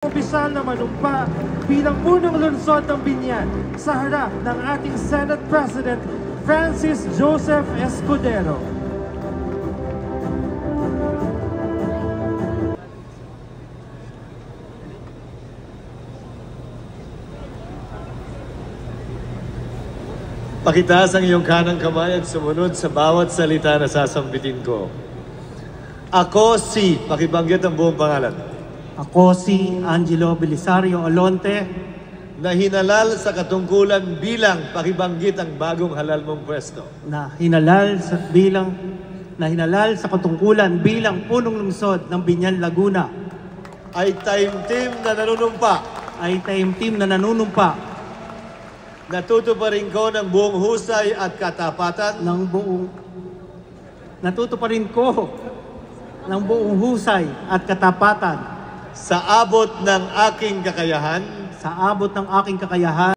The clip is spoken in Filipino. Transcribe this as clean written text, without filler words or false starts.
Opisyal na manumpa bilang punong lungsod ng Biñan sa harap ng ating Senate President Francis Joseph Escudero. Pakitaas ang iyong kanang kamay at sumunod sa bawat salita na sasambitin ko. Ako si, pakibanggit ang buong pangalan. Ako si Angelo Belisario Olonte, Na hinalal sa katungkulan bilang, pakibanggit ang bagong halal mong pwesto. na hinalal sa katungkulan bilang punong lungsod ng Biñan, Laguna, Ay taimtim na nanunumpa. Natutuparin ko ng buong husay at katapatan. natutuparin ko ng buong husay at katapatan Sa abot ng aking kakayahan. sa abot ng aking kakayahan